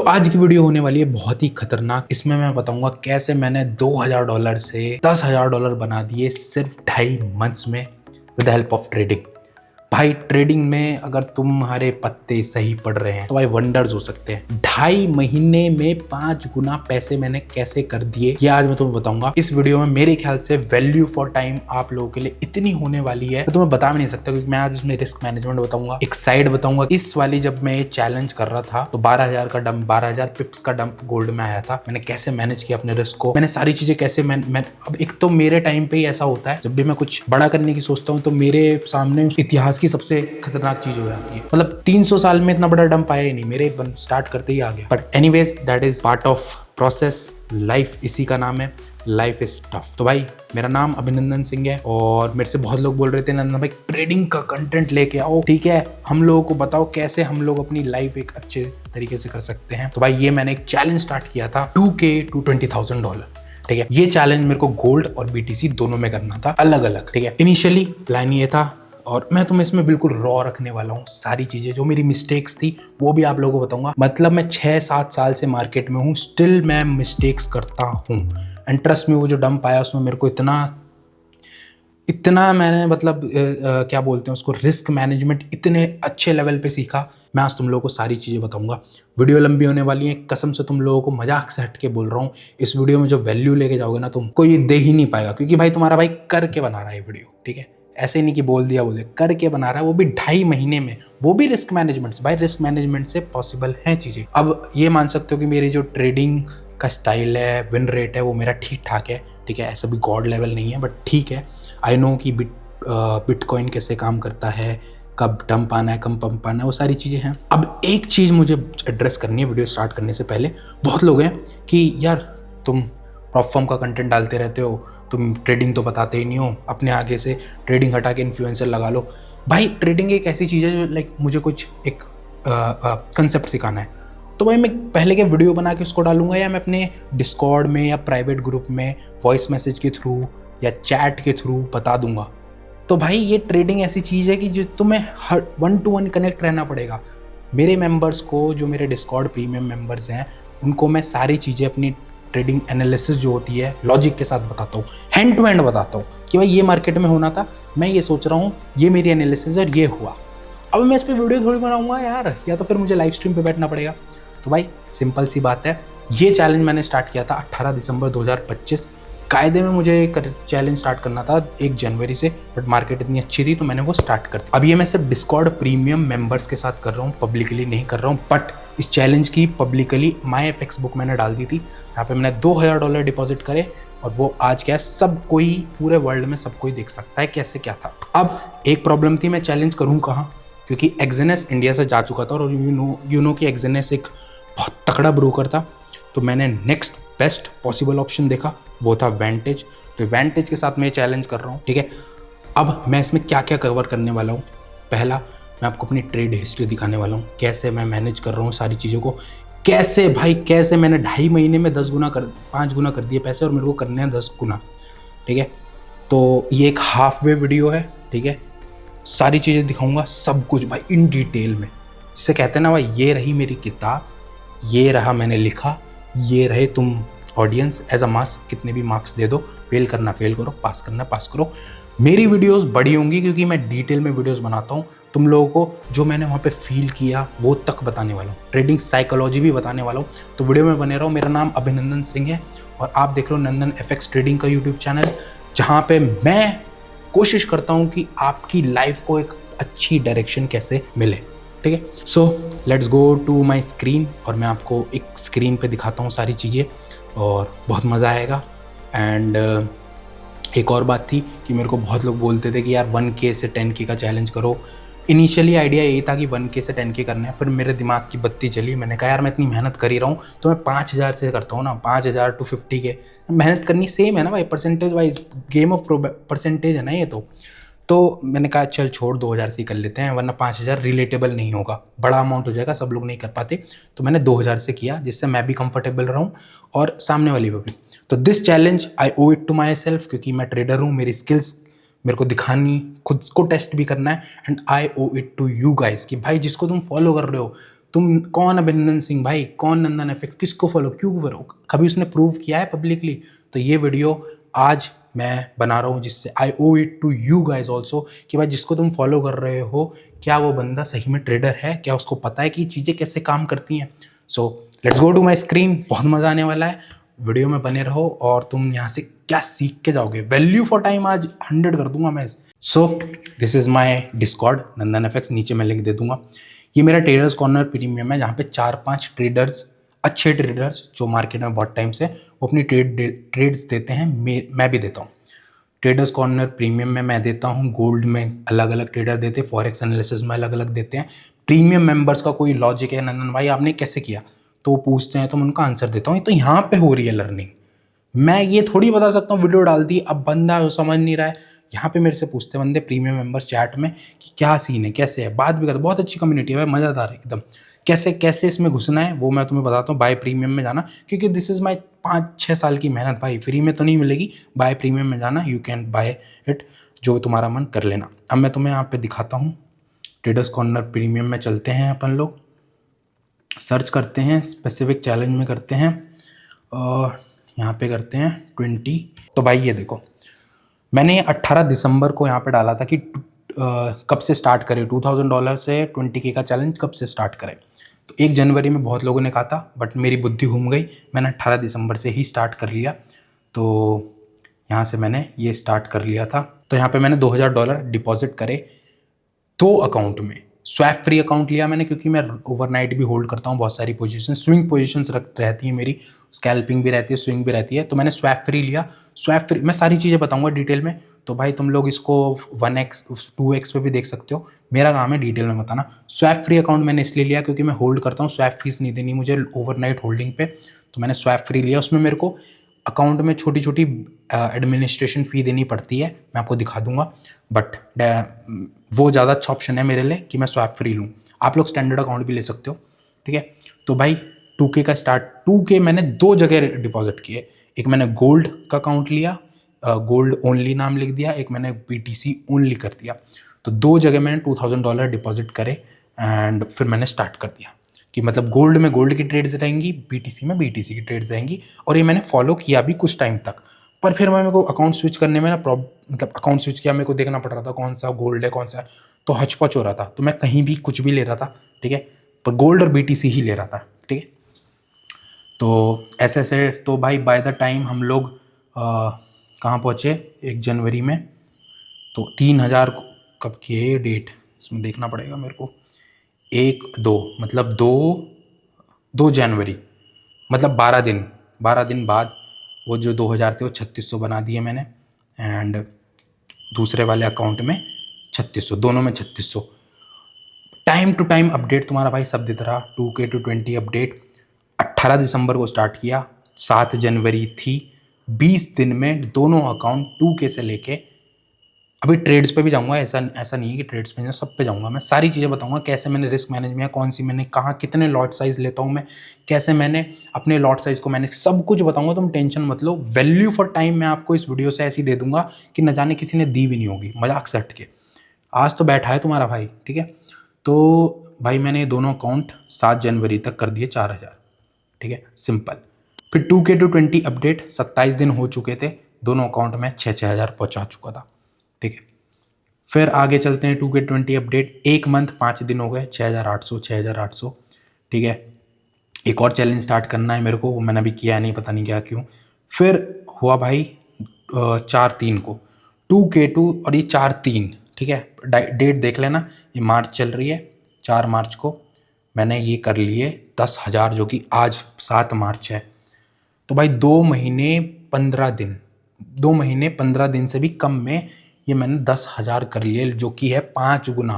आज की वीडियो होने वाली है बहुत ही खतरनाक। इसमें मैं बताऊंगा कैसे मैंने $2000 से $10,000 बना दिए सिर्फ 2.5 मंथ्स में विद हेल्प ऑफ ट्रेडिंग। भाई ट्रेडिंग में अगर तुम्हारे पत्ते सही पड़ रहे हैं तो भाई वंडर्स हो सकते हैं। 2.5 महीने में 5 गुना पैसे मैंने कैसे कर दिए ये आज मैं तुम्हें बताऊंगा इस वीडियो में। मेरे ख्याल से वैल्यू फॉर टाइम आप लोगों के लिए इतनी होने वाली है मैं तुम्हें बता भी नहीं सकता, क्योंकि मैं आज इसमें रिस्क मैनेजमेंट बताऊंगा, एक साइड बताऊंगा। इस वाली जब मैं ये चैलेंज कर रहा था तो 12,000 पिप्स का डंप गोल्ड में आया था। मैंने कैसे मैनेज किया अपने रिस्क को, मैंने सारी चीजें कैसे मैं अब एक तो मेरे टाइम पे ही ऐसा होता है जब भी मैं कुछ बड़ा करने की सोचता हूँ तो मेरे सामने इतिहास की सबसे खतरनाक चीज हो जाती है। मतलब 300 साल में इतना बड़ा डंप आया ही नहीं, मेरे स्टार्ट करते ही आ गया। But anyways that is part of process. Life इसी का नाम है, लाइफ इज टफ। तो भाई मेरा नाम अभिनंदन सिंह है और मेरे से बहुत लोग बोल रहे थे नंदन भाई ट्रेडिंग का कंटेंट लेके आओ, ठीक है, हम लोगों को बताओ कैसे हम लोग अपनी लाइफ एक अच्छे तरीके से कर सकते हैं। तो भाई ये मैंने एक चैलेंज स्टार्ट किया था $2K to $20,000। ठीक है, ये चैलेंज मेरे को गोल्ड और BTC दोनों में करना था अलग अलग। ठीक है, इनिशियली प्लान ये था और मैं तुम्हें इसमें बिल्कुल रॉ रखने वाला हूँ। सारी चीजें जो मेरी मिस्टेक्स थी वो भी आप लोगों को बताऊंगा। मतलब मैं 6-7 साल से मार्केट में हूँ, स्टिल मैं मिस्टेक्स करता हूँ। एंड ट्रस्ट में वो जो डंप आया उसमें मेरे को इतना मैंने मतलब क्या बोलते हैं उसको, रिस्क मैनेजमेंट इतने अच्छे लेवल पे सीखा। मैं आज तुम लोगों को सारी चीज़ें बताऊंगा। वीडियो लंबी होने वाली है, कसम से तुम लोगों को मजाक से हट के बोल रहा हूँ। इस वीडियो में जो वैल्यू लेके जाओगे ना तुम कोई दे ही नहीं पाएगा, क्योंकि भाई तुम्हारा भाई करके बना रहा है वीडियो। ठीक है, ऐसे नहीं कि बोल दिया करके बना रहा है, वो भी 2.5 महीने में, वो भी रिस्क मैनेजमेंट से। भाई रिस्क मैनेजमेंट से पॉसिबल है चीज़ें। अब ये मान सकते हो कि मेरी जो ट्रेडिंग का स्टाइल है, विन रेट है, वो मेरा ठीक ठाक है। ठीक है, ऐसा भी गॉड लेवल नहीं है बट ठीक है। आई नो कि बिटकॉइन कैसे काम करता है, कब डंप आना है, कब पंप आना है, वो सारी चीज़ें हैं। अब एक चीज़ मुझे एड्रेस करनी है वीडियो स्टार्ट करने से पहले। बहुत लोग हैं कि यार तुम प्रॉप फॉर्म का कंटेंट डालते रहते हो, तुम ट्रेडिंग तो बताते ही नहीं हो, अपने आगे से ट्रेडिंग हटा के इन्फ्लुएंसर लगा लो। भाई ट्रेडिंग एक ऐसी चीज़ है जो मुझे कुछ एक कंसेप्ट सिखाना है, तो भाई मैं पहले के वीडियो बना के उसको डालूंगा, या मैं अपने डिस्कॉर्ड में या प्राइवेट ग्रुप में वॉइस मैसेज के थ्रू या चैट के थ्रू बता दूंगा। तो भाई ये ट्रेडिंग ऐसी चीज़ है कि जो तुम्हें हर 1-to-1 कनेक्ट रहना पड़ेगा। मेरे मेंबर्स को, जो मेरे डिस्कॉर्ड प्रीमियम मेंबर्स हैं, उनको मैं सारी चीज़ें अपनी ट्रेडिंग एनालिसिस जो होती है लॉजिक के साथ बताता हूँ, हैंड टू हैंड बताता हूँ कि भाई ये मार्केट में होना था, मैं ये सोच रहा हूँ, ये मेरी एनालिसिस है और ये हुआ। अब मैं इस पर वीडियो थोड़ी बनाऊंगा यार, या तो फिर मुझे लाइव स्ट्रीम पे बैठना पड़ेगा। तो भाई सिंपल सी बात है, ये चैलेंज मैंने स्टार्ट किया था 18 दिसंबर 2025। कायदे में मुझे एक चैलेंज स्टार्ट करना था 1 जनवरी से, बट मार्केट इतनी अच्छी थी तो मैंने वो स्टार्ट कर दिया। अब ये मैं सिर्फ डिस्कॉर्ड प्रीमियम मेंबर्स के साथ कर रहा हूँ, पब्लिकली नहीं कर रहा हूँ। बट इस चैलेंज की पब्लिकली MyFX बुक मैंने डाल दी थी, यहाँ पे मैंने $2,000 डिपॉजिट करे और वो आज क्या है, सब कोई पूरे वर्ल्ड में सब कोई देख सकता है कैसे क्या था। अब एक प्रॉब्लम थी, मैं चैलेंज करूँ कहाँ, क्योंकि एक्सएनएस इंडिया से जा चुका था और यू नो कि एक्सएनएस एक बहुत तगड़ा ब्रोकर था। तो मैंने नेक्स्ट बेस्ट पॉसिबल ऑप्शन देखा, वो था वेंटेज। तो वेंटेज के साथ मैं चैलेंज कर रहा हूँ। ठीक है, अब मैं इसमें क्या क्या कवर करने वाला हूँ। पहला, मैं आपको अपनी ट्रेड हिस्ट्री दिखाने वाला हूँ, कैसे मैं मैनेज कर रहा हूँ सारी चीज़ों को, कैसे मैंने 2.5 महीने में 5 गुना कर दिए पैसे और मेरे को करने हैं 10 गुना। ठीक है, तो ये एक हाफ वे वीडियो है। ठीक है, सारी चीज़ें दिखाऊंगा, सब कुछ भाई इन डिटेल में, जिसे कहते हैं ना भाई, ये रही मेरी किताब, ये रहा मैंने लिखा, ये रहे तुम ऑडियंस। एज अ मार्क्स कितने भी मार्क्स दे दो, फेल करना फेल करो, पास करना पास करो। मेरी वीडियोस बड़ी होंगी क्योंकि मैं डिटेल में वीडियोस बनाता हूँ। तुम लोगों को जो मैंने वहाँ पे फील किया वो तक बताने वाला हूँ, ट्रेडिंग साइकोलॉजी भी बताने वाला हूँ। तो वीडियो में बने रहो। मेरा नाम अभिनंदन सिंह है और आप देख रहे हो नंदन FX ट्रेडिंग का यूट्यूब चैनल, जहाँ पे मैं कोशिश करता हूँ कि आपकी लाइफ को एक अच्छी डायरेक्शन कैसे मिले। ठीक है, so let's go to my screen और मैं आपको एक स्क्रीन पे दिखाता हूँ सारी चीज़ें और बहुत मज़ा आएगा। एंड एक और बात थी कि मेरे को बहुत लोग बोलते थे कि यार 1K से 10K का चैलेंज करो। इनिशियली आइडिया यही था कि 1K से 10K करना है, फिर मेरे दिमाग की बत्ती जली। मैंने कहा यार मैं इतनी मेहनत कर ही रहा हूँ तो मैं 5,000 से करता हूँ ना, 5,000 to 50K। मेहनत करनी सेम है ना भाई, percentage wise game of percentage है ना ये। तो मैंने कहा चल छोड़ 2,000 से ही कर लेते हैं, वरना 5,000 रिलेटेबल नहीं होगा, बड़ा अमाउंट हो जाएगा, सब लोग नहीं कर पाते। तो मैंने 2,000 से किया, जिससे मैं भी कंफर्टेबल रहूं और सामने वाली को भी। तो this challenge I owe it to myself, क्योंकि मैं ट्रेडर हूँ, मेरी स्किल्स मेरे को दिखानी, खुद को टेस्ट भी करना है। And I owe it to you guys कि भाई जिसको तुम फॉलो कर रहे हो तुम कौन अभिनंदन सिंह भाई, कौन नंदन एफएक्स, किसको फॉलो, क्यों करो, कभी उसने प्रूव किया है पब्लिकली? तो ये वीडियो आज मैं बना रहा हूँ जिससे I owe it to you guys also कि भाई जिसको तुम फॉलो कर रहे हो, क्या वो बंदा सही में ट्रेडर है, क्या उसको पता है कि चीज़ें कैसे काम करती हैं। So let's go to my screen, बहुत मज़ा आने वाला है, वीडियो में बने रहो और तुम यहाँ से क्या सीख के जाओगे। वैल्यू फॉर टाइम आज 100 कर दूंगा मैं। So this is my Discord Nandan FX, नीचे मैं लिंक दे दूंगा। ये मेरा ट्रेडर्स कॉर्नर प्रीमियम है, जहाँ पे 4-5 ट्रेडर्स, अच्छे ट्रेडर्स जो मार्केट में बहुत टाइम से वो अपनी ट्रेड्स देते हैं, मैं भी देता हूँ। ट्रेडर्स कॉर्नर प्रीमियम में मैं देता हूँ, गोल्ड में अलग अलग ट्रेडर देते हैं, फॉरेक्स एनालिसिस में अलग अलग देते हैं। प्रीमियम मेंबर्स का कोई लॉजिक है, नंदन भाई आपने कैसे किया, तो वो पूछते हैं तो मैं उनका आंसर देता हूँ। तो यहाँ पे हो रही है लर्निंग। मैं ये थोड़ी बता सकता हूँ वीडियो डाल दी, अब बंदा वो समझ नहीं रहा है, यहाँ पे मेरे से पूछते बंदे प्रीमियम मेंबर्स चैट में कि क्या सीन है, कैसे है, बात भी करते, बहुत अच्छी कम्युनिटी है भाई, मज़ेदार है एकदम। कैसे कैसे इसमें घुसना है वो मैं तुम्हें बताता हूँ। बाय प्रीमियम में जाना, क्योंकि दिस इज़ माई 5-6 साल की मेहनत भाई, फ्री में तो नहीं मिलेगी। बाय प्रीमियम में जाना, यू कैन बाय इट, जो तुम्हारा मन कर लेना। अब मैं तुम्हें यहाँ पे दिखाता हूँ, ट्रेडर्स कॉर्नर प्रीमियम में चलते हैं अपन लोग, सर्च करते हैं, स्पेसिफिक चैलेंज में करते हैं और यहाँ पे करते हैं 20। तो भाई ये देखो, मैंने 18 दिसंबर को यहाँ पे डाला था कि कब से स्टार्ट करें $2000 से 20K का चैलेंज कब से स्टार्ट करें। तो 1 जनवरी में बहुत लोगों ने कहा था, बट मेरी बुद्धि घूम गई, मैंने 18 दिसंबर से ही स्टार्ट कर लिया। तो यहाँ से मैंने ये स्टार्ट कर लिया था। तो यहाँ पे मैंने $2000 डिपॉजिट करे 2 अकाउंट में। स्वैप फ्री अकाउंट लिया मैंने, क्योंकि मैं ओवरनाइट भी होल्ड करता हूँ बहुत सारी पोजीशन, स्विंग पोजीशंस रहती है मेरी, स्कैल्पिंग भी रहती है, स्विंग भी रहती है। तो मैंने स्वैप फ्री लिया। स्वैप फ्री मैं सारी चीज़ें बताऊंगा डिटेल में, तो भाई तुम लोग इसको 1x 2x पे भी देख सकते हो, मेरा काम है डिटेल में बताना। स्वैप फ्री अकाउंट मैंने इसलिए लिया क्योंकि मैं होल्ड करता हूँ, स्वैप फीस नहीं देनी मुझे ओवरनाइट होल्डिंग पे, तो मैंने स्वैप फ्री लिया। उसमें मेरे को अकाउंट में छोटी छोटी एडमिनिस्ट्रेशन फ़ी देनी पड़ती है, मैं आपको दिखा दूंगा, बट वो ज़्यादा अच्छा ऑप्शन है मेरे लिए कि मैं स्वैप फ्री लूँ। आप लोग स्टैंडर्ड अकाउंट भी ले सकते हो, ठीक है। तो भाई 2K का स्टार्ट, 2K मैंने 2 जगह डिपॉजिट किए। एक मैंने गोल्ड का अकाउंट लिया, गोल्ड ओनली नाम लिख दिया, एक मैंने BTC ओनली कर दिया। तो 2 जगह मैंने $2000 डिपॉजिट करे एंड फिर मैंने स्टार्ट कर दिया कि मतलब गोल्ड में गोल्ड की ट्रेड्स रहेंगी, BTC में BTC की ट्रेड्स रहेंगी। और ये मैंने फॉलो किया भी कुछ टाइम तक, पर फिर मेरे को अकाउंट स्विच करने में ना मतलब अकाउंट स्विच किया, मेरे को देखना पड़ रहा था कौन सा गोल्ड है कौन सा है, तो हचपच हो रहा था। तो मैं कहीं भी कुछ भी ले रहा था, ठीक है, पर गोल्ड और BTC ही ले रहा था, ठीक है। तो ऐसे ऐसे तो भाई बाय द टाइम हम लोग कहाँ पहुँचे 1 जनवरी में, तो 3000 कब की है डेट, इसमें देखना पड़ेगा मेरे को, 1-2 मतलब 2 जनवरी, मतलब 12 दिन बाद वो जो 2000 थे वो 3600 बना दिए मैंने, एंड दूसरे वाले अकाउंट में 3600, दोनों में 3600। टाइम टू टाइम अपडेट तुम्हारा भाई सब देता रहा, 2K to 20 अपडेट। 18 दिसंबर को स्टार्ट किया, 7 जनवरी थी, 20 दिन में दोनों अकाउंट 2K से लेके अभी ट्रेड्स पे भी जाऊंगा। ऐसा नहीं है कि ट्रेड्स पे सब पे जाऊंगा, मैं सारी चीज़ें बताऊंगा, कैसे मैंने रिस्क मैनेज किया, कौन सी मैंने कहाँ कितने लॉट साइज लेता हूँ मैं, कैसे मैंने अपने लॉट साइज को मैनेज, सब कुछ बताऊंगा, तुम टेंशन मत लो। वैल्यू फॉर टाइम मैं आपको इस वीडियो से ऐसी दे दूंगा कि न जाने किसी ने दी भी नहीं होगी, मजाक से हट के। आज तो बैठा है तुम्हारा भाई, ठीक है। तो भाई मैंने ये दोनों अकाउंट 7 जनवरी तक कर दिए 4000, ठीक है, सिंपल। फिर 2K to 20 अपडेट, 27 दिन हो चुके थे, दोनों अकाउंट में 6-6000 पहुँचा चुका था, ठीक है। फिर आगे चलते हैं 2K 20 अपडेट, 1 मंथ 5 दिन हो गए, 6800, ठीक है। एक और चैलेंज स्टार्ट करना है मेरे को, वो मैंने अभी किया नहीं, पता नहीं क्या क्यों। फिर हुआ भाई 4/3 को 2K2, और ये 4/3, ठीक है, डेट देख लेना, ये मार्च चल रही है, 4 मार्च को मैंने ये कर लिए 10,000, जो कि आज 7 मार्च है। तो भाई 2 महीने 15 दिन, 2 महीने 15 दिन से भी कम में ये मैंने 10,000 कर लिए, जो कि है 5 गुना,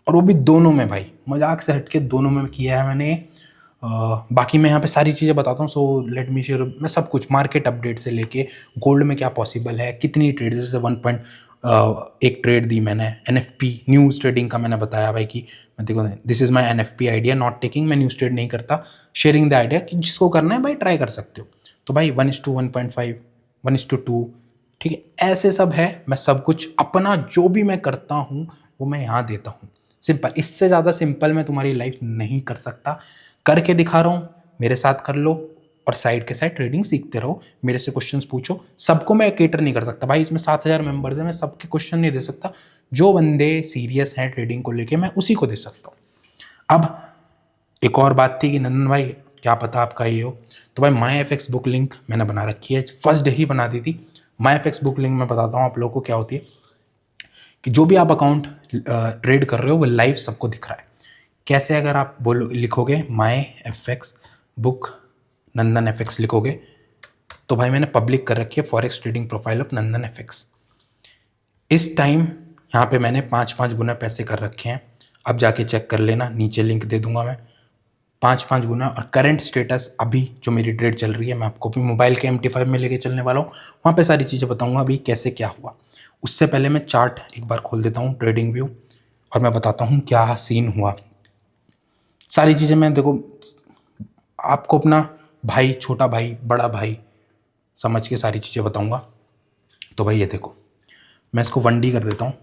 और वो भी दोनों में भाई, मजाक से हटके दोनों में किया है मैंने। बाकी मैं यहाँ पे सारी चीज़ें बताता हूँ, सो लेट मी शेयर, मैं सब कुछ मार्केट अपडेट से लेके गोल्ड में क्या पॉसिबल है, कितनी ट्रेड, जैसे 1 ट्रेड दी मैंने NFP न्यूज़ ट्रेडिंग का, मैंने बताया भाई कि मैं देखो this is my NFP idea, not taking, मैं न्यूज़ ट्रेड नहीं करता, शेयरिंग द आइडिया कि जिसको करना है भाई ट्राई कर सकते हो। तो भाई 1:1.5, 1:2, ठीक है, ऐसे सब है। मैं सब कुछ अपना जो भी मैं करता हूँ वो मैं यहाँ देता हूँ, सिंपल, इससे ज़्यादा सिंपल मैं तुम्हारी लाइफ नहीं कर सकता। करके दिखा रहा हूँ, मेरे साथ कर लो और साइड के साइड ट्रेडिंग सीखते रहो, मेरे से क्वेश्चंस पूछो। सबको मैं केटर नहीं कर सकता भाई, इसमें 7,000 मेंबर्स हैं, मैं सबके क्वेश्चन नहीं दे सकता। जो बंदे सीरियस हैं ट्रेडिंग को लेके मैं उसी को दे सकता हूँ। अब एक और बात थी कि नंदन भाई क्या पता आपका ये हो, तो भाई माई एफ एक्स बुक लिंक मैंने बना रखी है, फर्स्ट डे ही बना दी थी। माई एफ एक्स बुक लिंक मैं बताता हूँ आप लोगों को क्या होती है, कि जो भी आप अकाउंट ट्रेड कर रहे हो वो लाइव सबको दिख रहा है। कैसे? अगर आप बोलो लिखोगे माई एफ एक्स बुक नंदन एफ एक्स लिखोगे, तो भाई मैंने पब्लिक कर रखी है forex trading profile of Nandan F x. इस टाइम यहाँ पे मैंने 5-5 गुना पैसे कर रखे हैं, अब जाके चेक कर लेना, नीचे लिंक दे दूंगा मैं। 5-5 गुना। और करंट स्टेटस अभी जो मेरी ट्रेड चल रही है, मैं आपको भी मोबाइल के MT5 में लेके चलने वाला हूँ, वहाँ पे सारी चीज़ें बताऊँगा अभी कैसे क्या हुआ। उससे पहले मैं चार्ट एक बार खोल देता हूँ, ट्रेडिंग व्यू, और मैं बताता हूँ क्या सीन हुआ। सारी चीज़ें मैं देखो आपको अपना भाई, छोटा भाई, बड़ा भाई समझ के सारी चीज़ें बताऊँगा। तो भाई ये देखो, मैं इसको 1D कर देता हूँ।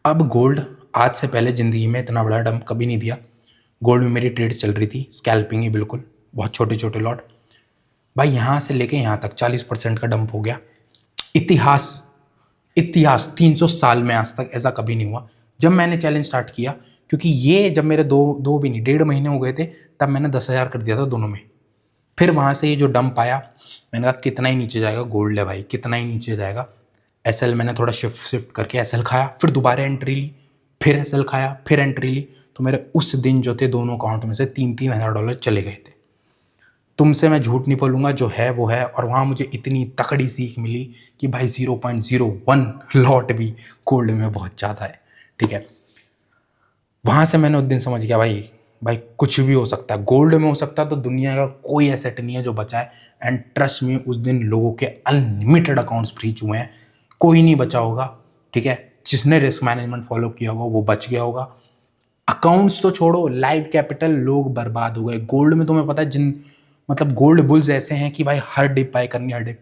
अब गोल्ड आज से पहले ज़िंदगी में इतना बड़ा डंप कभी नहीं दिया। गोल्ड में मेरी ट्रेड चल रही थी, स्कैल्पिंग ही बिल्कुल, बहुत छोटे छोटे लॉट। भाई यहाँ से लेके यहाँ तक 40% का डंप हो गया। इतिहास इतिहास 300 साल में आज तक ऐसा कभी नहीं हुआ। जब मैंने चैलेंज स्टार्ट किया, क्योंकि ये जब मेरे दो भी नहीं 1.5 महीने हो गए थे, तब मैंने 10,000 कर दिया था दोनों में। फिर वहाँ से ये जो डंप आया, मैंने कहा कितना ही नीचे जाएगा गोल्ड है भाई, कितना ही नीचे जाएगा। एसएल मैंने थोड़ा शिफ्ट करके एसएल खाया, फिर दोबारा एंट्री ली, फिर एसएल खाया, फिर एंट्री ली। तो मेरे उस दिन जो थे दोनों अकाउंट में से $3,000 चले गए थे। तुमसे मैं झूठ नहीं बोलूँगा, जो है वो है। और वहाँ मुझे इतनी तकड़ी सीख मिली कि भाई 0.01 लॉट भी गोल्ड में बहुत ज़्यादा है, ठीक है। वहाँ से मैंने उस दिन समझ गया भाई भाई कुछ भी हो सकता है, गोल्ड में हो सकता है तो दुनिया का कोई एसेट नहीं है जो बचा है। एंड ट्रस्ट में उस दिन लोगों के अनलिमिटेड अकाउंट्स ब्रीच हुए हैं, कोई नहीं बचा होगा, ठीक है। जिसने रिस्क मैनेजमेंट फॉलो किया होगा वो बच गया होगा। अकाउंट्स तो छोड़ो, लाइव कैपिटल लोग बर्बाद हो गए। गोल्ड में तुम्हें पता है मतलब गोल्ड बुल्स ऐसे हैं कि भाई हर डिप बाय करनी, हर डिप,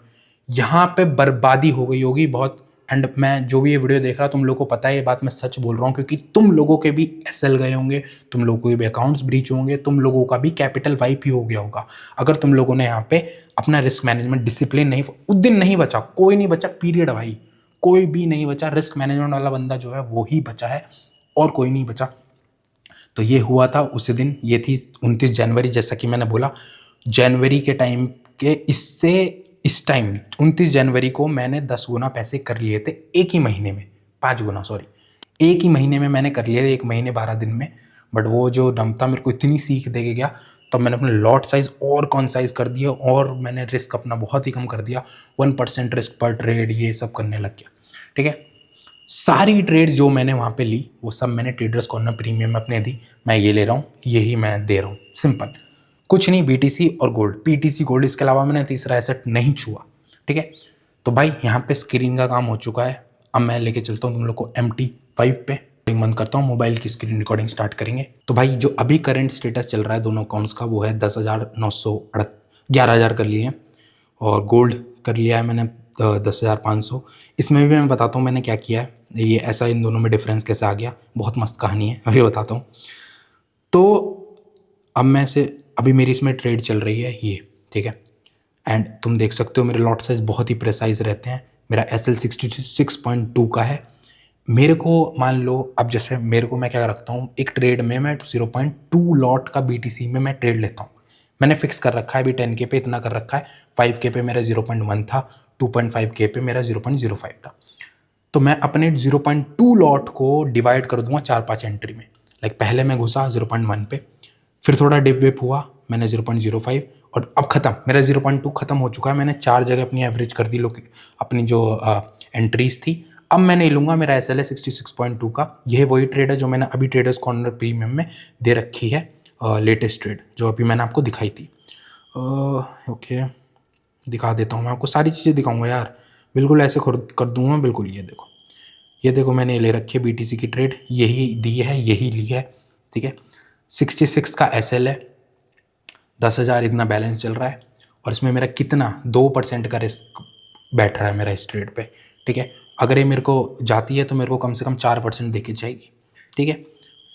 यहाँ पे बर्बादी हो गई होगी बहुत। एंड मैं जो भी ये वीडियो देख रहा, तुम लोगों को पता है ये बात मैं सच बोल रहा हूँ, क्योंकि तुम लोगों के भी एसएल गए होंगे, तुम लोगों के भी अकाउंट्स ब्रीच होंगे, तुम लोगों का भी कैपिटल वाइप ही हो गया होगा। अगर तुम लोगों ने यहाँ पे अपना रिस्क मैनेजमेंट डिसिप्लिन नहीं, उस दिन नहीं बचा, कोई नहीं बचा, पीरियड भाई, कोई भी नहीं बचा। रिस्क मैनेजमेंट वाला बंदा जो है वो ही बचा है, और कोई नहीं बचा। तो ये हुआ था उस दिन, ये थी 29 जनवरी, जैसा कि मैंने बोला। जनवरी के टाइम के इससे इस टाइम 29 जनवरी को मैंने 10 गुना पैसे कर लिए थे एक ही महीने में, 5 गुना सॉरी, एक ही महीने में मैंने कर लिए थे, 1 महीने 12 दिन में। बट वो जो डंप था मेरे को इतनी सीख दे के गया, तब मैंने अपने लॉट साइज और कॉन्साइज कर दिया, और मैंने रिस्क अपना बहुत ही कम कर दिया। 1% रिस्क पर ट्रेड ये सब करने लग गया, ठीक है। सारी ट्रेड जो मैंने वहाँ पे ली वो सब मैंने ट्रेडर्स कॉर्नर प्रीमियम में अपने दी। मैं ये ले रहा हूँ, यही मैं दे रहा हूँ, सिंपल, कुछ नहीं। BTC और गोल्ड, PTC गोल्ड, इसके अलावा मैंने तीसरा एसेट नहीं छुआ, ठीक है। तो भाई यहाँ पे स्क्रीन का काम हो चुका है। अब मैं लेके चलता हूँ तुम लोग को MT5 पे, बंद करता हूँ, मोबाइल की स्क्रीन रिकॉर्डिंग स्टार्ट करेंगे। तो भाई जो अभी करंट स्टेटस चल रहा है दोनों अकाउंट्स का, वो है 11,000 कर लिए हैं, और गोल्ड कर लिया है मैंने 10,500। इसमें भी मैं बताता हूँ मैंने क्या किया है, ये ऐसा इन दोनों में डिफरेंस कैसे आ गया, बहुत मस्त कहानी है, अभी बताता हूँ। तो अब मैं से अभी मेरी इसमें ट्रेड चल रही है ये, ठीक है। एंड तुम देख सकते हो मेरे लॉट साइज बहुत ही प्रेसाइज रहते हैं। मेरा SL 66.2 का है। मेरे को मान लो, अब जैसे मेरे को, मैं क्या रखता हूँ, एक ट्रेड में मैं 0.2 लॉट का BTC में मैं ट्रेड लेता हूँ। मैंने फिक्स कर रखा है अभी 10K पे इतना कर रखा है, 5K पे मेरा 0.1 था, 2.5K पे मेरा 0.05 था। तो मैं अपने 0.2 लॉट को डिवाइड कर दूंगा 4-5 एंट्री में। लाइक पहले मैं घुसा 0.1 पे, फिर थोड़ा डिप विप हुआ, मैंने 0.05, और अब ख़त्म, मेरा 0.2 ख़त्म हो चुका है। मैंने 4 जगह अपनी एवरेज कर दी लोग अपनी जो एंट्रीज थी। अब मैं नहीं लूँगा, मेरा SL है 66.2 का। यह वही ट्रेड है जो मैंने अभी ट्रेडर्स कॉर्नर प्रीमियम में दे रखी है, लेटेस्ट ट्रेड जो अभी मैंने आपको दिखाई थी। ओके, दिखा देता हूँ, मैं आपको सारी चीज़ें दिखाऊंगा यार, बिल्कुल ऐसे कर दूंगा बिल्कुल। ये देखो मैंने ले रखी है BTC की ट्रेड, यही दी है, यही ली है, ठीक है। 66 का SL है, 10,000 इतना बैलेंस चल रहा है, और इसमें मेरा कितना 2% का रिस्क बैठ रहा है मेरा इस ट्रेड पे, ठीक है। अगर ये मेरे को जाती है तो मेरे को कम से कम 4% दे के जाएगी, ठीक है।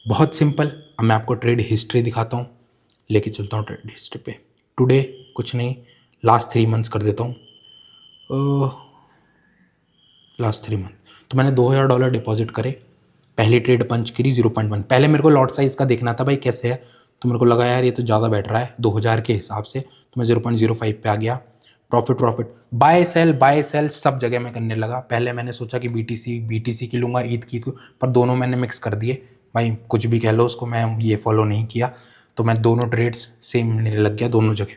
बहुत सिंपल। अब मैं आपको ट्रेड हिस्ट्री दिखाता हूँ, लेके चलता हूँ ट्रेड हिस्ट्री पे। टुडे कुछ नहीं, लास्ट 3 मंथ्स कर देता हूँ। लास्ट 3 मंथ तो मैंने $2000 डिपॉजिट करे, पहली ट्रेड पंच करी 0.1। पहले मेरे को लॉट साइज़ का देखना था भाई कैसे है, तो मेरे को लगा यार ये तो ज़्यादा बैठ रहा है 2000 के हिसाब से, तो मैं 0.05 पे आ गया। प्रॉफिट बाय सेल सब जगह मैं करने लगा। पहले मैंने सोचा कि BTC की लूँगा, ईद की थी, पर दोनों मैंने मिक्स कर दिए भाई, कुछ भी कह लो उसको, मैं ये फॉलो नहीं किया। तो मैं दोनों ट्रेड्स सेम लेने लग गया दोनों जगह।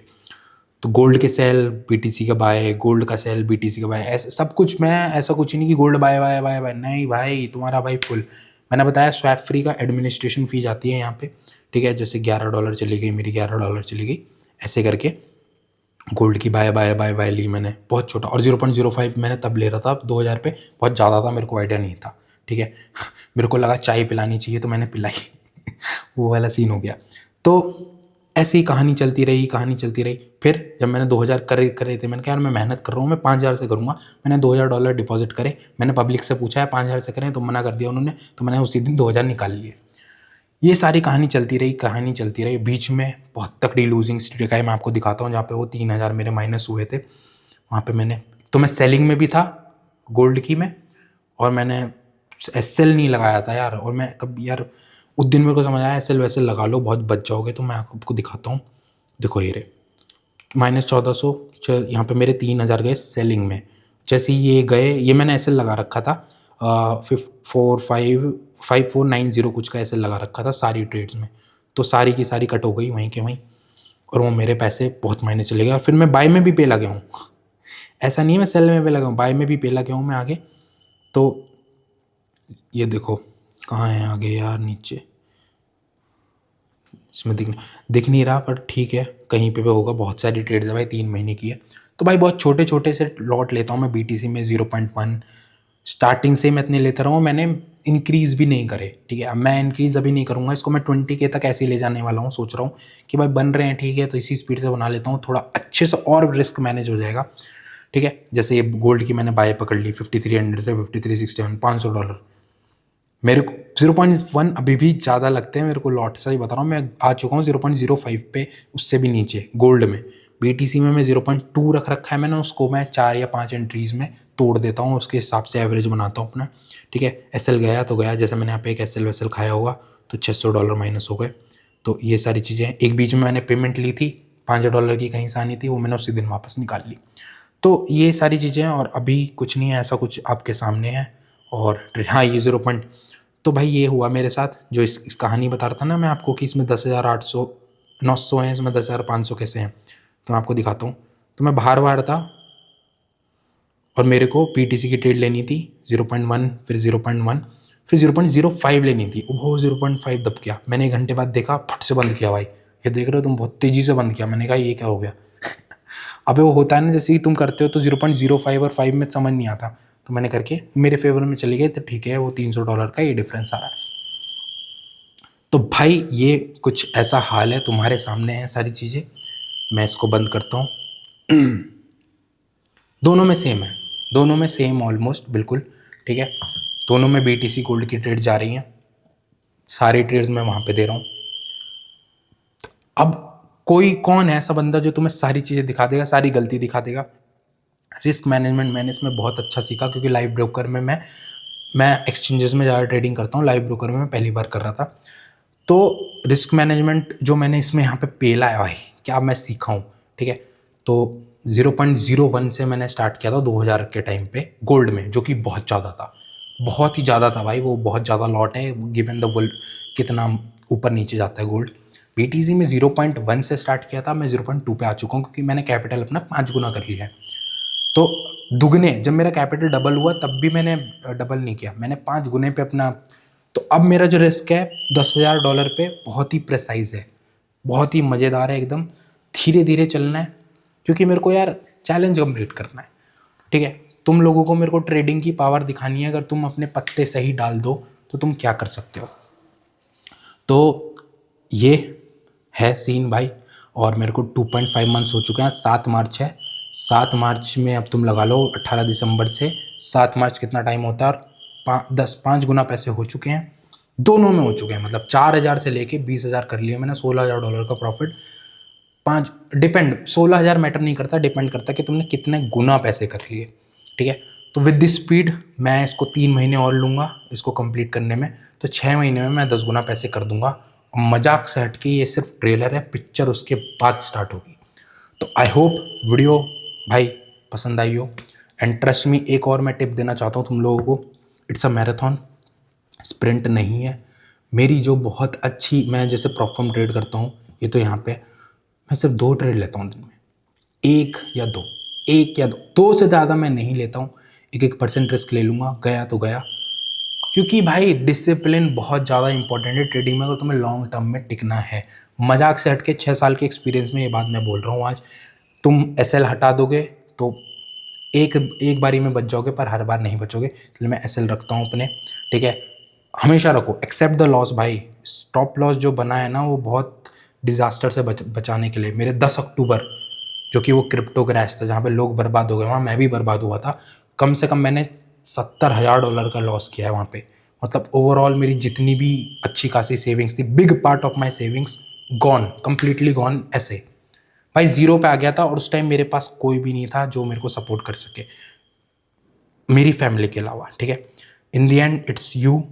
तो गोल्ड के सेल BTC का बाय, गोल्ड का सेल BTC का बाय, ऐसे सब कुछ। मैं ऐसा कुछ नहीं कि gold buy buy buy buy, नहीं भाई, तुम्हारा भाई फुल। मैंने बताया स्वैप फ्री का एडमिनिस्ट्रेशन फ़ी जाती है यहाँ पे, ठीक है। जैसे $11 चली गई मेरी, $11 चली गई, ऐसे करके गोल्ड की बाय बाय बाय बाय ली मैंने, बहुत छोटा। और 0.05 मैंने तब ले रहा था 2000 पे, बहुत ज़्यादा था, मेरे को आइडिया नहीं था, ठीक है। मेरे को लगा चाय पिलानी चाहिए तो मैंने पिलाई वो वाला सीन हो गया। तो ऐसे ही कहानी चलती रही। फिर जब मैंने 2000 करे थे, मैंने कहा यार मैं मेहनत कर रहा हूँ, मैं 5000 से करूँगा। मैंने $2000 डिपॉजिट करे। मैंने पब्लिक से पूछा है 5000 से करें, तो मना कर दिया उन्होंने, तो मैंने उसी दिन 2000 निकाल लिए। ये सारी कहानी चलती रही। बीच में बहुत तकड़ी लूजिंग स्ट्रीक आई, मैं आपको दिखाता हूँ, जहाँ पे वो 3000 मेरे माइनस हुए थे। वहाँ पे मैं सेलिंग में भी था गोल्ड की में, और मैंने SL नहीं लगाया था यार। और मैं कब यार उस दिन मेरे को समझ आया SL वैसे लगा लो, बहुत बच जाओगे। तो मैं आपको दिखाता हूँ, देखो ये रे -1400, यहाँ पे मेरे 3000 गए सेलिंग में। जैसे ही ये गए, ये मैंने SL लगा रखा था 5490 कुछ का SL लगा रखा था सारी ट्रेड्स में। तो सारी की सारी कट हो गई वहीं के वहीं, और वो मेरे पैसे बहुत मायने चले गए। और फिर मैं बाय में भी पे लगे हूँ, ऐसा नहीं है मैं सेल में पे लगा हूँ, बाय में भी पे लगे हूँ मैं आगे। तो ये देखो कहाँ है आगे यार, नीचे इसमें दिख नहीं रहा, पर ठीक है, कहीं पे भी होगा। बहुत सारी ट्रेड्स है भाई, 3 महीने की है। तो भाई बहुत छोटे छोटे से लॉट लेता हूँ मैं BTC में 0.1। स्टार्टिंग से मैं इतने लेता रहा हूँ, मैंने इंक्रीज़ भी नहीं करे, ठीक है। अब मैं इंक्रीज़ अभी नहीं करूँगा इसको, मैं 20K तक ऐसे ही ले जाने वाला हूँ। सोच रहा हूँ कि भाई बन रहे हैं, ठीक है, तो इसी स्पीड से बना लेता हूँ, थोड़ा अच्छे से और रिस्क मैनेज हो जाएगा, ठीक है। जैसे ये गोल्ड की मैंने बाय पकड़ ली 5300 से 5361, $500। मेरे को 0.1 अभी भी ज़्यादा लगते हैं मेरे को लॉट, सही बता रहा हूँ। मैं आ चुका हूँ 0.05 पे, उससे भी नीचे गोल्ड में। BTC में मैं 0.2 रख रखा है मैंने, उसको मैं 4 या 5 एंट्रीज़ में तोड़ देता हूँ, उसके हिसाब से एवरेज बनाता हूँ अपना, ठीक है। SL गया तो गया, जैसे मैंने यहाँ पे एक SL वैसल खाया होगा, तो $600 माइनस हो गए। तो ये सारी चीज़ें हैं। एक बीच में मैंने पेमेंट ली थी $5 की, कहीं से आनी थी, वो मैंने उसी दिन वापस निकाल ली। तो ये सारी चीज़ें हैं, और अभी कुछ नहीं है ऐसा कुछ आपके सामने है। और हाँ, ये 0 पॉइंट, तो भाई ये हुआ मेरे साथ, जो इस कहानी बता रहा था ना मैं आपको कि इसमें 10,800 900 हैं, इसमें 10,500 कैसे हैं, तो मैं आपको दिखाता हूँ। तो मैं बाहर था, और मेरे को BTC की ट्रेड लेनी थी 0.1, फिर 0.1, फिर 0.05 लेनी थी। वो 0.5 दब गया, मैंने 1 घंटे बाद देखा, फट से बंद किया भाई। ये देख रहे हो तुम, बहुत तेज़ी से बंद किया। मैंने कहा ये क्या हो गया अबे वो होता है ना, जैसे कि तुम करते हो तो 0.05 और 5 में समझ नहीं आता, तो मैंने करके मेरे फेवर में चली गई, तो ठीक है, वो $300 का ये डिफरेंस आ रहा है। तो भाई ये कुछ ऐसा हाल है, तुम्हारे सामने है सारी चीज़ें। मैं इसको बंद करता हूँ। दोनों में सेम है, दोनों में सेम ऑलमोस्ट बिल्कुल, ठीक है। दोनों में BTC गोल्ड की ट्रेड जा रही हैं, सारी ट्रेड्स मैं वहाँ पे दे रहा हूँ। अब कौन है ऐसा बंदा जो तुम्हें सारी चीज़ें दिखा देगा, सारी गलती दिखा देगा। रिस्क मैनेजमेंट मैंने इसमें बहुत अच्छा सीखा, क्योंकि लाइव ब्रोकर में मैं एक्सचेंजेस में ज़्यादा ट्रेडिंग करता हूँ, लाइव ब्रोकर में मैं पहली बार कर रहा था। तो रिस्क मैनेजमेंट जो मैंने इसमें यहाँ पे पेला है भाई, क्या मैं सीखा हूँ, ठीक है। तो 0.01 से मैंने स्टार्ट किया था 2000 के टाइम पे गोल्ड में, जो कि बहुत ज़्यादा था, बहुत ही ज़्यादा था भाई, वो बहुत ज़्यादा लॉट है गिवन द वर्ल्ड, कितना ऊपर नीचे जाता है गोल्ड। BTC में 0.1 से स्टार्ट किया था, मैं 0.2 पे आ चुका हूँ, क्योंकि मैंने कैपिटल अपना 5 गुना कर लिया है। तो दुगने, जब मेरा कैपिटल डबल हुआ तब भी मैंने डबल नहीं किया, मैंने 5 गुने पे अपना। तो अब मेरा जो रिस्क है $10,000 पे बहुत ही प्रेसाइज है, बहुत ही मज़ेदार है एकदम। धीरे धीरे चलना है, क्योंकि मेरे को यार चैलेंज कंप्लीट करना है, ठीक है। तुम लोगों को मेरे को ट्रेडिंग की पावर दिखानी है, अगर तुम अपने पत्ते सही डाल दो तो तुम क्या कर सकते हो। तो ये है सीन भाई, और मेरे को 2.5 मंथ्स हो चुके हैं, 7 मार्च है, 7 मार्च में अब तुम लगा लो 18 दिसंबर से 7 मार्च कितना टाइम होता है, और 5 गुना पैसे हो चुके हैं, दोनों में हो चुके हैं। मतलब 4,000 से लेके 20,000 कर लिए मैंने, $16,000 का प्रॉफिट। 16,000 मैटर नहीं करता, डिपेंड करता कि तुमने कितने गुना पैसे कर लिए। ठीक है, तो विद दिस स्पीड मैं इसको 3 महीने और लूँगा इसको कंप्लीट करने में, तो 6 महीने में मैं 10 गुना पैसे कर दूंगा। मजाक से हट के ये सिर्फ ट्रेलर है, पिक्चर उसके बाद स्टार्ट होगी। तो आई होप वीडियो भाई पसंद आई हो। एंड ट्रस्ट मी, एक और मैं टिप देना चाहता हूँ तुम लोगों को, इट्स अ मैराथन, स्प्रिंट नहीं है। मेरी जो बहुत अच्छी, मैं जैसे प्रॉफर्म ट्रेड करता हूँ, ये तो यहाँ पे मैं सिर्फ 2 ट्रेड लेता हूँ दिन में, 1 या 2 से ज़्यादा मैं नहीं लेता हूँ। 1% रिस्क ले लूँगा, गया तो गया। क्योंकि भाई डिसिप्लिन बहुत ज़्यादा इंपॉर्टेंट है ट्रेडिंग में, अगर तुम्हें लॉन्ग टर्म में टिकना है। मजाक से हट के 6 साल के एक्सपीरियंस में ये बात मैं बोल रहा हूँ आज। तुम एसएल हटा दोगे तो एक बारी में बच जाओगे, पर हर बार नहीं बचोगे, इसलिए मैं एसएल रखता हूँ अपने। ठीक है, हमेशा रखो, एक्सेप्ट द लॉस भाई। स्टॉप लॉस जो बना है ना, वो बहुत डिज़ास्टर से बचाने के लिए। मेरे 10 अक्टूबर जो कि वो क्रिप्टो क्रैश था, जहाँ पे लोग बर्बाद हो गए, वहाँ मैं भी बर्बाद हुआ था। कम से कम मैंने $70,000 का लॉस किया है वहाँ पे। मतलब ओवरऑल मेरी जितनी भी अच्छी खासी सेविंग्स थी, big part of my savings gone, completely gone ऐसे। भाई ज़ीरो पे आ गया था, और उस टाइम मेरे पास कोई भी नहीं था जो मेरे को सपोर्ट कर सके, मेरी फैमिली के अलावा। ठीक है, इन दी एंड इट्स यू।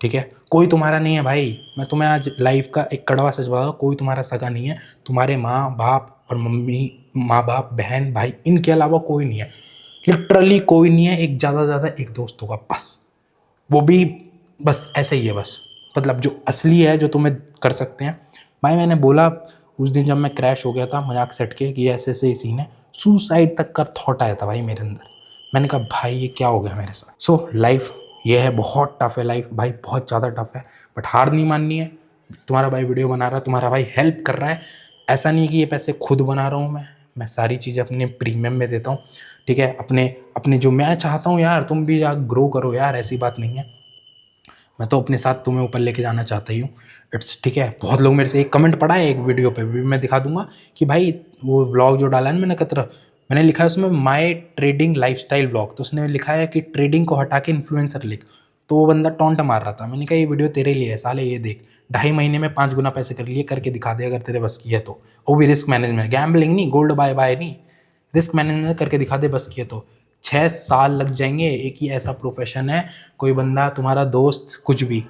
ठीक है, कोई तुम्हारा नहीं है भाई। मैं तुम्हें आज लाइफ का एक कड़वा सच बता दूँ, कोई तुम्हारा सगा नहीं है। तुम्हारे माँ बाप और मम्मी, माँ बाप, बहन भाई, इनके अलावा कोई नहीं है, लिटरली कोई नहीं है। एक ज़्यादा से ज़्यादा एक दोस्त होगा बस, वो भी बस ऐसे ही है बस। मतलब जो असली है, जो तुम्हें कर सकते हैं। भाई मैंने बोला उस दिन जब मैं क्रैश हो गया था, मजाक सेट के कि ऐसे ऐसे ही सीन है, सुसाइड तक का थॉट आया था भाई मेरे अंदर। मैंने कहा भाई ये क्या हो गया मेरे साथ। सो लाइफ ये है, बहुत टफ है लाइफ भाई, बहुत ज़्यादा टफ है, बट हार नहीं माननी है। तुम्हारा भाई वीडियो बना रहा है, तुम्हारा भाई हेल्प कर रहा है। ऐसा नहीं है कि ये पैसे खुद बना रहा हूँ मैं सारी चीज़ें अपने प्रीमियम में देता हूँ। ठीक है, अपने अपने जो मैं चाहता हूँ यार, तुम भी ग्रो करो यार, ऐसी बात नहीं है। मैं तो अपने साथ तुम्हें ऊपर लेके जाना चाहता ही हूँ। इट्स ठीक है। बहुत लोग मेरे से एक कमेंट पड़ा है एक वीडियो पे भी, मैं दिखा दूंगा कि भाई वो व्लॉग जो डाला है मैंने मैंने लिखा है उसमें माय ट्रेडिंग लाइफस्टाइल व्लॉग, तो उसने लिखा है कि ट्रेडिंग को हटा के इन्फ्लुएंसर लिख। तो वो बंदा टॉन्ट मार रहा था। मैंने कहा ये वीडियो तेरे लिए है साले, ये देख 2.5 महीने में 5 गुना पैसे कर लिए, करके दिखा दे अगर तेरे बस की है तो। वो भी रिस्क मैनेजमेंट, गैम्बलिंग नहीं, गोल्ड बाय बाय नहीं, रिस्क मैनेजमेंट करके दिखा दे बस की है तो। 6 साल लग जाएंगे। एक ही ऐसा प्रोफेशन है, कोई बंदा तुम्हारा दोस्त कुछ भी,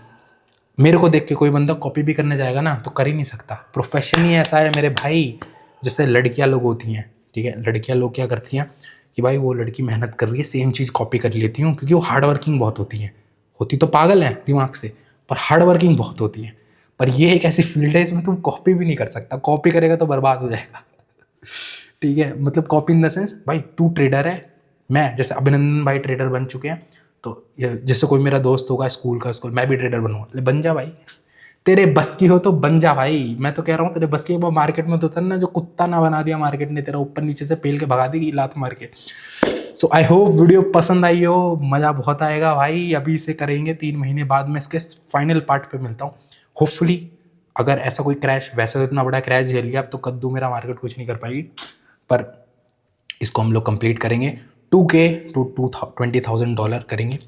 मेरे को देख के कोई बंदा कॉपी भी करने जाएगा ना तो कर ही नहीं सकता। प्रोफेशन ही ऐसा है मेरे भाई। जैसे लड़कियां लोग होती हैं, ठीक है, लड़कियां लोग क्या करती हैं कि भाई वो लड़की मेहनत कर रही है, सेम चीज़ कॉपी कर लेती हूँ, क्योंकि वो हार्ड वर्किंग बहुत होती हैं। होती तो पागल हैं दिमाग से, पर हार्ड वर्किंग बहुत होती है। पर ये एक ऐसी फील्ड है इसमें तुम कॉपी भी नहीं कर सकता, कॉपी करेगा तो बर्बाद हो जाएगा। ठीक है, मतलब कॉपी इन द सेंस, भाई तू ट्रेडर है, मैं जैसे अभिनंदन भाई ट्रेडर बन चुके हैं, तो जैसे कोई मेरा दोस्त होगा स्कूल का, स्कूल मैं भी ट्रेडर बनूंगा, बन जा भाई, तेरे बस की हो तो बन जा भाई। मैं तो कह रहा हूँ तेरे बस की, मार्केट में तो उतरना, जो कुत्ता ना बना दिया मार्केट ने, तेरा ऊपर नीचे से पेल के भगा देगी लात मार के। सो आई होप वीडियो पसंद आई हो, मज़ा बहुत आएगा भाई। अभी से करेंगे, 3 महीने बाद में इसके फाइनल पार्ट पे मिलता हूँ होपफुली। अगर ऐसा कोई क्रैश, वैसे तो इतना बड़ा क्रैश झेल लिया, अब तो कद्दू मेरा मार्केट कुछ नहीं कर पाएगी, पर इसको हम लोग कंप्लीट करेंगे। 2K टू $20,000 करेंगे।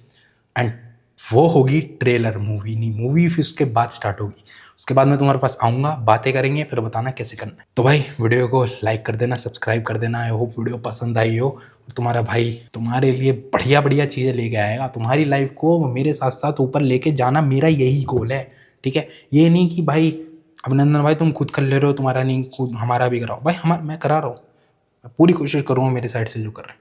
एंड वो होगी ट्रेलर, मूवी नहीं, मूवी फिर उसके बाद स्टार्ट होगी। उसके बाद मैं तुम्हारे पास आऊँगा, बातें करेंगे, फिर बताना कैसे करना है। तो भाई वीडियो को लाइक कर देना, सब्सक्राइब कर देना। आई होप वीडियो पसंद आई हो, और तुम्हारा भाई तुम्हारे लिए बढ़िया बढ़िया चीज़ें लेके आएगा। तुम्हारी लाइफ को मेरे साथ साथ ऊपर लेके जाना मेरा यही गोल है। ठीक है, ये नहीं कि भाई अभिनंदन भाई तुम खुद कर ले रहे हो, तुम्हारा नहीं, खुद हमारा भी कराओ भाई। मैं करा रहा हूँ, मैं पूरी कोशिश करूँगा मेरे साइड से जो कर रहे हैं।